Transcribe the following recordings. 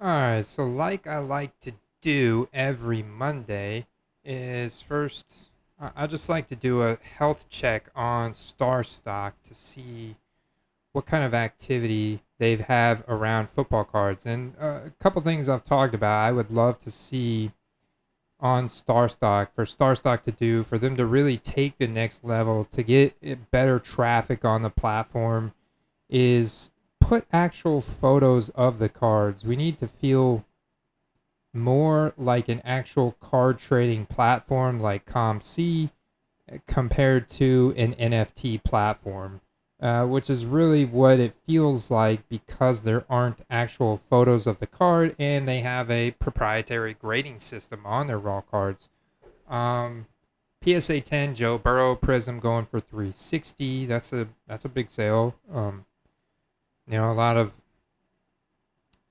Alright, so like I like to do every Monday is first, I just like to do a health check on Star Stock to see what kind of activity they have around football cards. And a couple things I've talked about, I would love to see on Star Stock, for Star Stock to do, for them to really take the next level, to get better traffic on the platform, is put actual photos of the cards. We need to feel more like an actual card trading platform like ComC compared to an NFT platform, which is really what it feels like because there aren't actual photos of the card and they have a proprietary grading system on their raw cards. Um, PSA 10 Joe Burrow Prism going for 360. That's a big sale. A lot of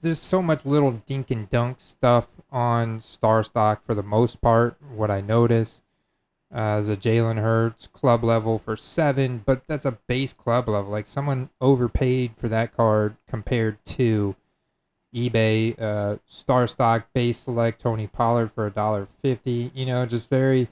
there's so much little dink and dunk stuff on Star Stock for the most part. What I notice is a Jalen Hurts club level for 7, but that's a base club level. Like someone overpaid for that card compared to eBay. Star Stock base select Tony Pollard for $1.50. Just very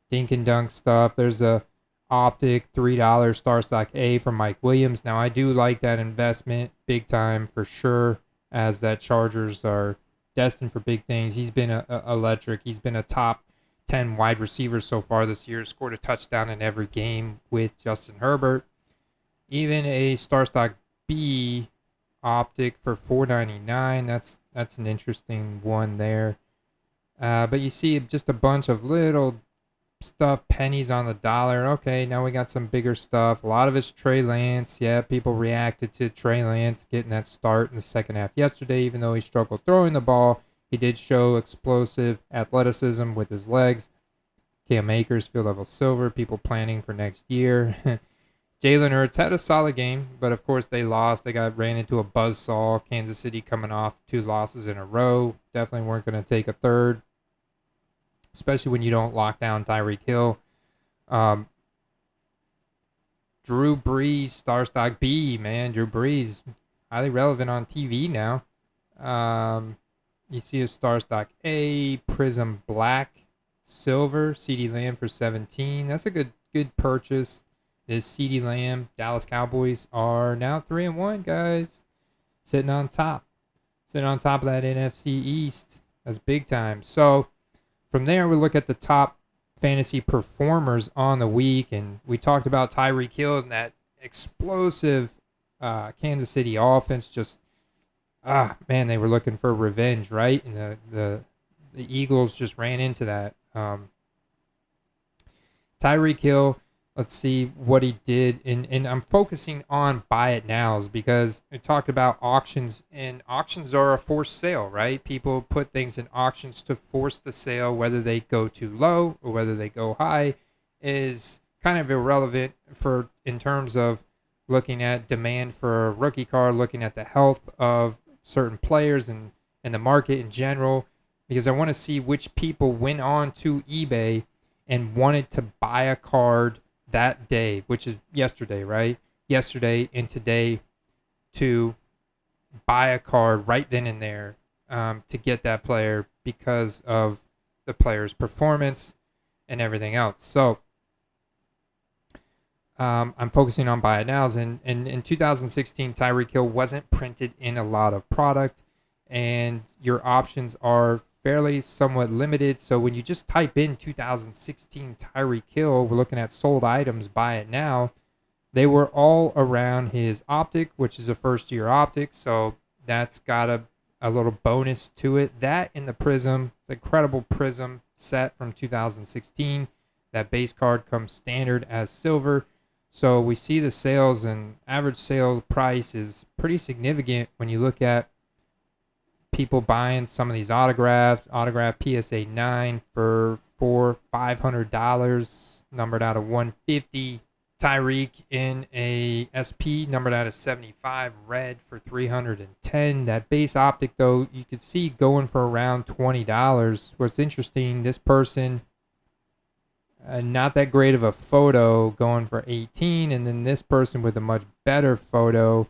dink and dunk stuff. There's a optic $3 Star Stock A from Mike Williams. Now I do like that investment big time for sure, as that Chargers are destined for big things. He's been electric. He's been a top 10 wide receiver so far this year. Scored a touchdown in every game with Justin Herbert. Even a Star Stock B optic for $4.99. That's an interesting one there. But you see just a bunch of little stuff, pennies on the dollar. Okay, now we got some bigger stuff. A lot of it's Trey Lance. Yeah, people reacted to Trey Lance getting that start in the second half yesterday, even though he struggled throwing the ball. He did show explosive athleticism with his legs. Cam Akers, field level silver. People planning for next year. Jalen Hurts had a solid game, but of course they lost. They ran into a buzzsaw. Kansas City coming off 2 losses in a row. Definitely weren't going to take a third, especially when you don't lock down Tyreek Hill. Drew Brees, Star Stock B, man. Drew Brees, highly relevant on TV now. You see a Star Stock A, Prism Black, Silver, CeeDee Lamb for 17. That's a good purchase. Is CeeDee Lamb. Dallas Cowboys are now 3-1, guys. Sitting on top. Sitting on top of that NFC East. That's big time. So from there, we look at the top fantasy performers on the week, and we talked about Tyreek Hill and that explosive Kansas City offense. Just man, they were looking for revenge, right? And the Eagles just ran into that. Tyreek Hill, let's see what he did, and I'm focusing on buy it nows because we talked about auctions, and auctions are a forced sale, right? People put things in auctions to force the sale. Whether they go too low or whether they go high is kind of irrelevant for in terms of looking at demand for a rookie card, looking at the health of certain players and the market in general, because I want to see which people went on to eBay and wanted to buy a card that day, which is yesterday, right? Yesterday and today, to buy a card right then and there, to get that player because of the player's performance and everything else. So I'm focusing on buy it nows. And in 2016, Tyreek Hill wasn't printed in a lot of product, and your options are fairly somewhat limited. So when you just type in 2016 Tyreek Hill, we're looking at sold items, buy it now. They were all around his optic, which is a first-year optic, so that's got a little bonus to it. That in the Prism, the incredible Prism set from 2016. That base card comes standard as silver. So we see the sales, and average sale price is pretty significant when you look at people buying some of these autograph PSA 9 for $500, numbered out of 150. Tyreek in a SP numbered out of 75, red for 310. That base optic, though, you could see going for around $20. What's interesting, this person, not that great of a photo, going for 18, and then this person with a much better photo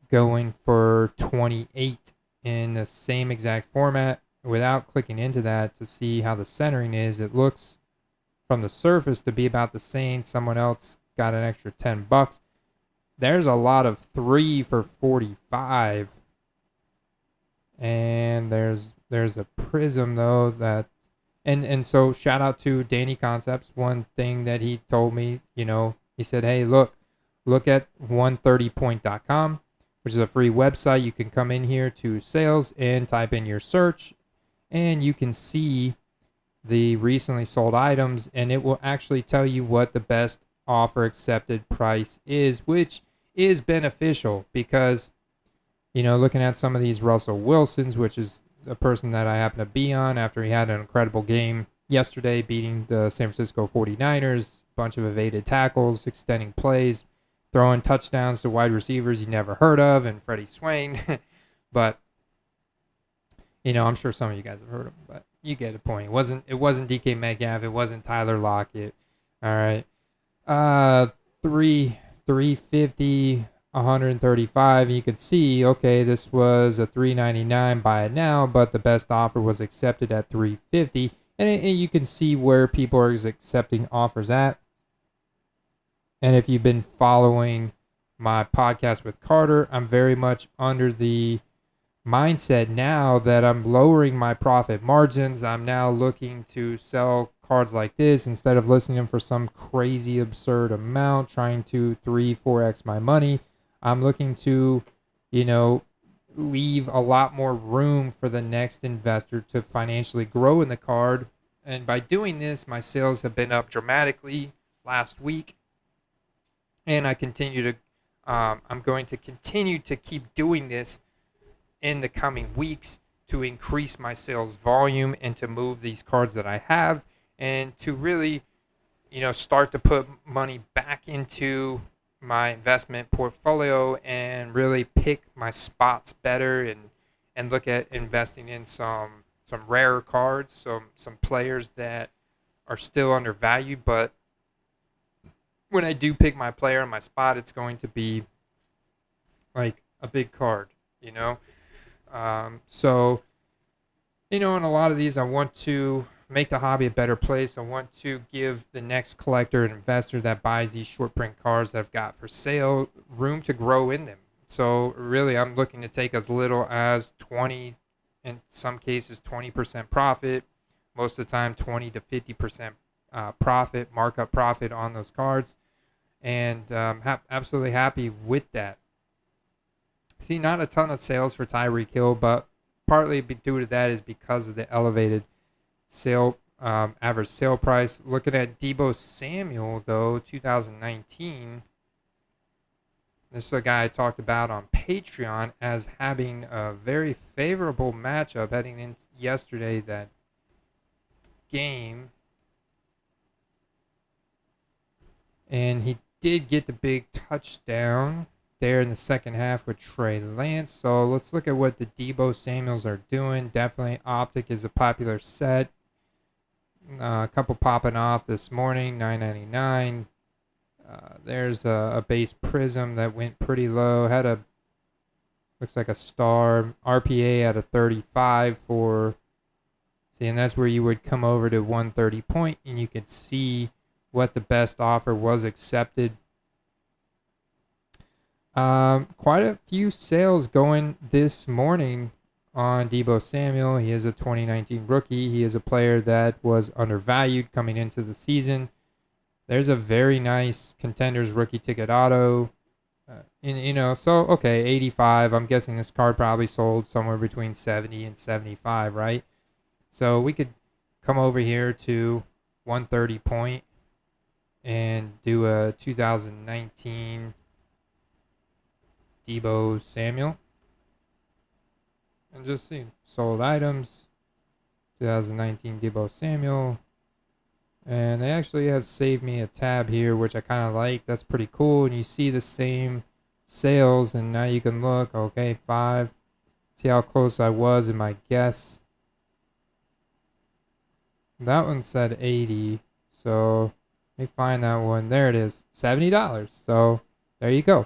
going for 28. in the same exact format without clicking into that to see how the centering is. It looks from the surface to be about the same. Someone else got an extra $10. There's a lot of 3 for 45. And there's a prism though that and so shout out to Danny Concepts. One thing that he told me, he said, "Hey, look at 130point.com, which is a free website. You can come in here to sales and type in your search, and you can see the recently sold items, and it will actually tell you what the best offer accepted price is, which is beneficial because, looking at some of these Russell Wilsons, which is a person that I happen to be on after he had an incredible game yesterday, beating the San Francisco 49ers, bunch of evaded tackles, extending plays, throwing touchdowns to wide receivers you never heard of, and Freddie Swain. But, I'm sure some of you guys have heard of him, but you get the point. It wasn't DK Metcalf. It wasn't Tyler Lockett. All right. 350, 135. You could see, okay, this was a $399 buy it now, but the best offer was accepted at $350. And you can see where people are accepting offers at. And if you've been following my podcast with Carter, I'm very much under the mindset now that I'm lowering my profit margins. I'm now looking to sell cards like this instead of listing them for some crazy absurd amount, trying to 3-4x my money. I'm looking to, leave a lot more room for the next investor to financially grow in the card. And by doing this, my sales have been up dramatically last week. And I'm going to continue to keep doing this in the coming weeks to increase my sales volume and to move these cards that I have and to really, start to put money back into my investment portfolio and really pick my spots better and look at investing in some rarer cards, some players that are still undervalued. But when I do pick my player and my spot, it's going to be like a big card, So, in a lot of these, I want to make the hobby a better place. I want to give the next collector and investor that buys these short print cards that I've got for sale room to grow in them. So really, I'm looking to take as little as 20, in some cases 20% profit, most of the time 20 to 50% profit, markup profit on those cards. And absolutely happy with that. See, not a ton of sales for Tyreek Hill, but partly due to that is because of the elevated average sale price. Looking at Deebo Samuel, though, 2019, this is a guy I talked about on Patreon as having a very favorable matchup heading in yesterday, that game. And he did get the big touchdown there in the second half with Trey Lance. So let's look at what the Deebo Samuels are doing. Definitely Optic is a popular set. A couple popping off this morning, $9.99. There's a base prism that went pretty low. Looks like a star. RPA at a 35 for, see, and that's where you would come over to 130 point and you could see what the best offer was accepted. Quite a few sales going this morning on Deebo Samuel. He is a 2019 rookie. He is a player that was undervalued coming into the season. There's a very nice Contenders rookie ticket auto. So, okay, 85. I'm guessing this card probably sold somewhere between 70 and 75, right? So we could come over here to 130 point and do a 2019 Deebo Samuel. And just see sold items, 2019 Deebo Samuel. And they actually have saved me a tab here, which I kind of like. That's pretty cool. And you see the same sales. And now you can look, okay, 5. See how close I was in my guess. That one said 80. So let me find that one. There it is, $70. So there you go.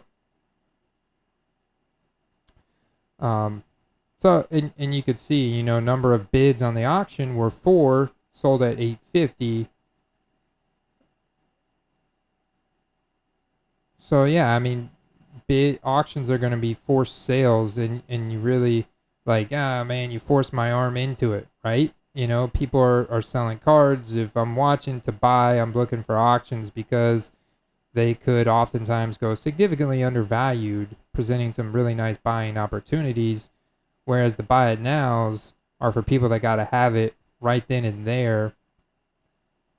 So So, and you could see, you know, number of bids on the auction were 4, sold at 850. So yeah, I mean, bid auctions are going to be forced sales, and you really like, ah man, you force my arm into it, right? You know, people are selling cards. If I'm watching to buy, I'm looking for auctions because they could oftentimes go significantly undervalued, presenting some really nice buying opportunities. Whereas the buy it nows are for people that got to have it right then and there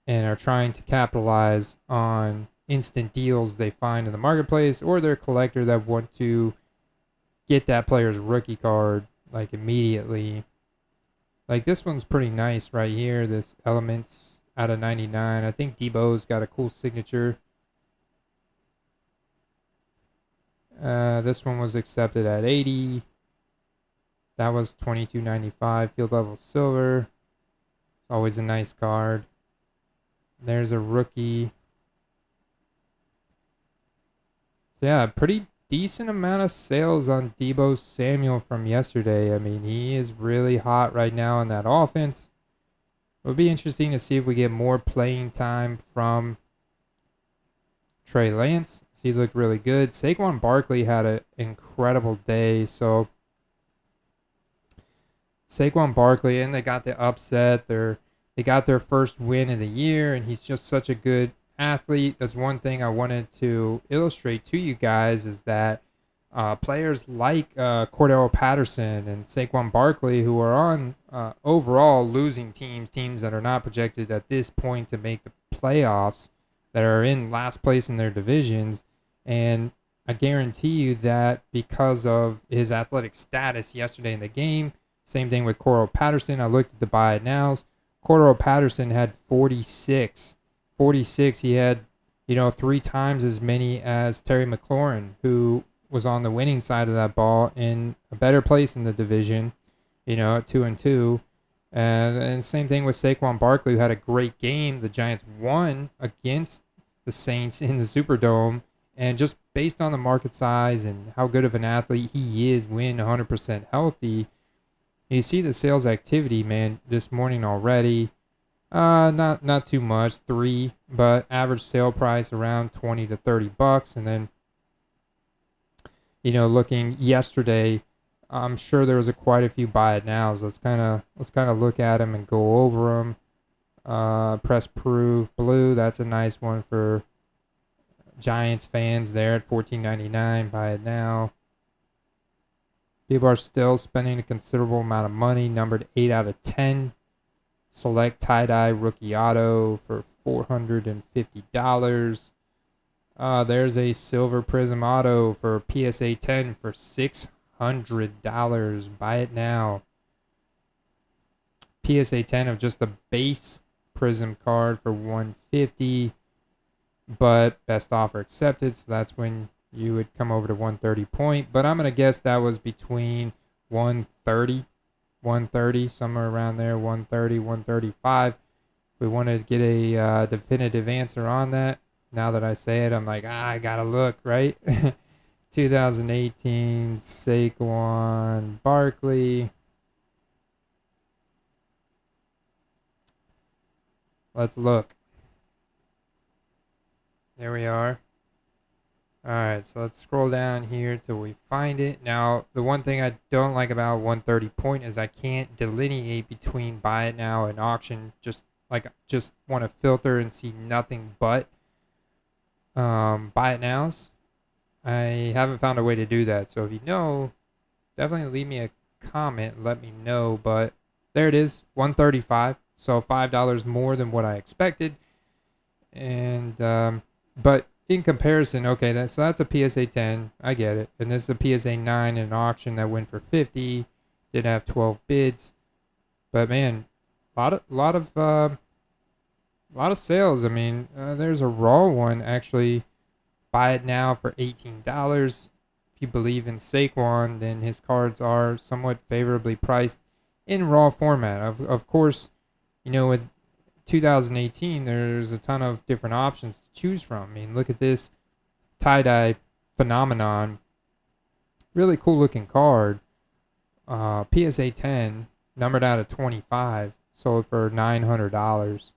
and are trying to capitalize on instant deals they find in the marketplace, or they're a collector that want to get that player's rookie card like immediately. Like this one's pretty nice right here. This Elements out of 99. I think Debo's got a cool signature. This one was accepted at 80. That was 22.95. Field level silver. Always a nice card. There's a rookie. So yeah, pretty decent amount of sales on Debo Samuel from yesterday. I mean, he is really hot right now in that offense. It'll be interesting to see if we get more playing time from Trey Lance. He looked really good. Saquon Barkley had an incredible day. So Saquon Barkley, and they got the upset. They got their first win of the year, and he's just such a good athlete. That's one thing I wanted to illustrate to you guys is that players like Cordell Patterson and Saquon Barkley, who are on overall losing teams that are not projected at this point to make the playoffs, that are in last place in their divisions, and I guarantee you that because of his athletic status yesterday in the game, same thing with Cordell Patterson. I looked at the buy it nows. Cordell Patterson had 46. 46. He had, you know, 3 times as many as Terry McLaurin, who was on the winning side of that ball in a better place in the division, you know, at 2-2. And same thing with Saquon Barkley, who had a great game. The Giants won against the Saints in the Superdome. And just based on the market size and how good of an athlete he is when 100% healthy, you see the sales activity, man, this morning already. Not too much, 3, but average sale price around 20 to 30 bucks. And then, you know, looking yesterday, I'm sure there was quite a few buy it nows. Let's kind of look at them and go over them. Press proof blue. That's a nice one for Giants fans there at $14.99. Buy it now. People are still spending a considerable amount of money. Numbered 8 out of 10. Select tie-dye rookie auto for $450. There's a silver prism auto for PSA 10 for $600. Buy it now. PSA 10 of just the base prism card for $150, but best offer accepted. So that's when you would come over to 130 point. But I'm gonna guess that was between 130, somewhere around there, 130, 135. We wanted to get a definitive answer on that. Now that I say it, I'm like, I gotta look, right? 2018 Saquon Barkley. Let's look. There we are. Alright, so let's scroll down here till we find it. Now, the one thing I don't like about 130 point is I can't delineate between buy it now and auction. Just want to filter and see nothing but buy it nows. I haven't found a way to do that. So if you know, definitely leave me a comment. Let me know. But there it is, 135. So $5 more than what I expected. And but in comparison, okay, so that's a PSA 10. I get it. And this is a PSA 9 in an auction that went for 50. Did have 12 bids. But man, a lot of sales. I mean, there's a raw one actually. Buy it now for $18. If you believe in Saquon, then his cards are somewhat favorably priced in raw format. Of course, you know, with 2018, there's a ton of different options to choose from. I mean, look at this tie-dye phenomenon. Really cool looking card. PSA 10, numbered out of 25, sold for $900.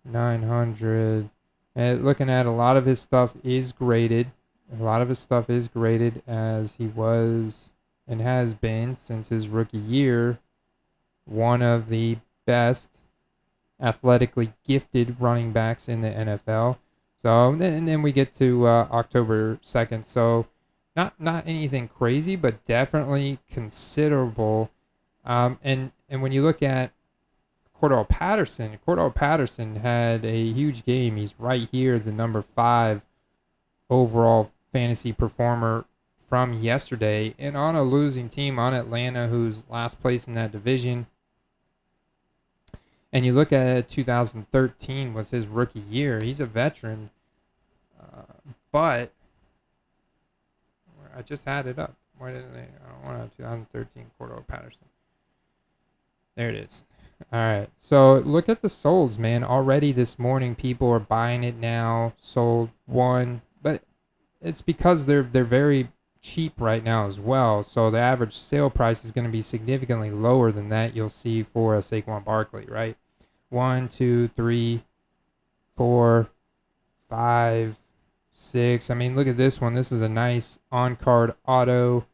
900. And looking at a lot of his stuff is graded. A lot of his stuff is graded, as he was and has been since his rookie year one of the best athletically gifted running backs in the NFL. So and then we get to October 2nd. So not anything crazy, but definitely considerable. And when you look at Cordell Patterson had a huge game. He's right here as the number 5 overall fantasy performer from yesterday, and on a losing team, on Atlanta, who's last place in that division. And you look at 2013 was his rookie year. He's a veteran, but I just had it up. Why didn't they? I don't want to. 2013 Cordell Patterson. There it is. All right. So look at the solds, man. Already this morning, people are buying it now. Sold one, but it's because they're very cheap right now as well. So the average sale price is going to be significantly lower than that you'll see for a Saquon Barkley, right? 1, 2, 3, 4, 5, 6. I mean, look at this one. This is a nice on-card auto,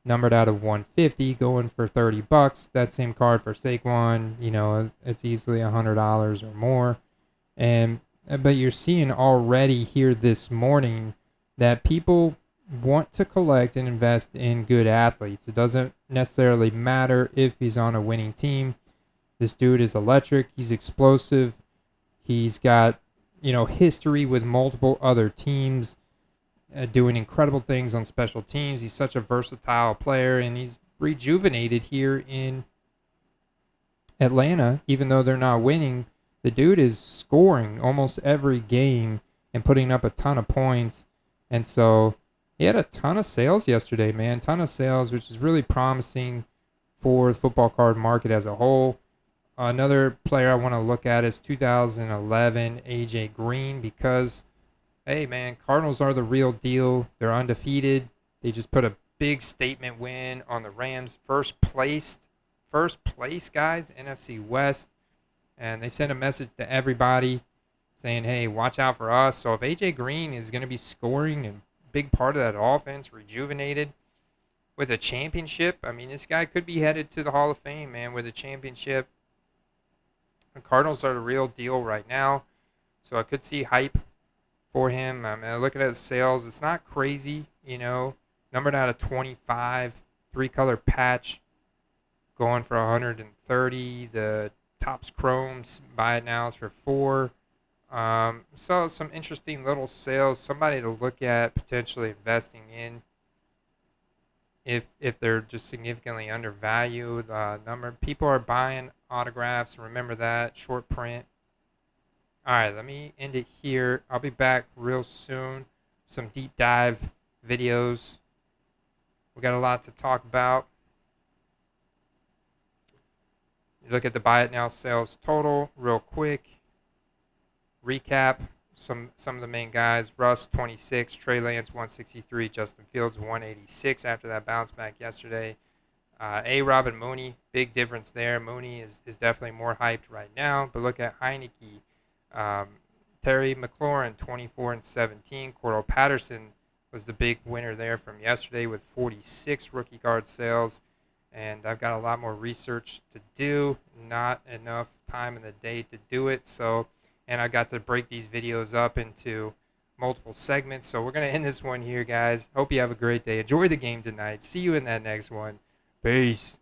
numbered out of 150, going for $30. That same card for Saquon, it's easily $100 or more. But you're seeing already here this morning that people want to collect and invest in good athletes. It doesn't necessarily matter if he's on a winning team. This dude is electric. He's explosive. He's got, history with multiple other teams, doing incredible things on special teams. He's such a versatile player, and he's rejuvenated here in Atlanta. Even though they're not winning, the dude is scoring almost every game and putting up a ton of points. And so he had a ton of sales yesterday, man. Ton of sales, which is really promising for the football card market as a whole. Another player I want to look at is 2011 AJ Green, because hey, man, Cardinals are the real deal. They're undefeated. They just put a big statement win on the Rams. First place, guys, NFC West. And they sent a message to everybody saying, hey, watch out for us. So if A.J. Green is going to be scoring and big part of that offense, rejuvenated with a championship, I mean, this guy could be headed to the Hall of Fame, man, with a championship. The Cardinals are the real deal right now. So I could see hype for him. I mean, looking at his sales, it's not crazy, numbered out of 25, 3-color patch, going for 130. The Topps Chromes, buy it now, is for 4. So some interesting little sales, somebody to look at potentially investing in if they're just significantly undervalued. People are buying autographs. Remember that, short print. All right, let me end it here. I'll be back real soon. Some deep dive videos. We got a lot to talk about. You look at the buy it now sales total real quick. Recap some of the main guys. Russ 26, Trey Lance 163, Justin Fields 186 after that bounce back yesterday. A-Rob and Mooney, big difference there. Mooney is definitely more hyped right now. But look at Heineke. Terry McLaurin 24 and 17. Cordell Patterson was the big winner there from yesterday with 46 rookie card sales. And I've got a lot more research to do. Not enough time in the day to do it. And I got to break these videos up into multiple segments. So we're going to end this one here, guys. Hope you have a great day. Enjoy the game tonight. See you in that next one. Peace.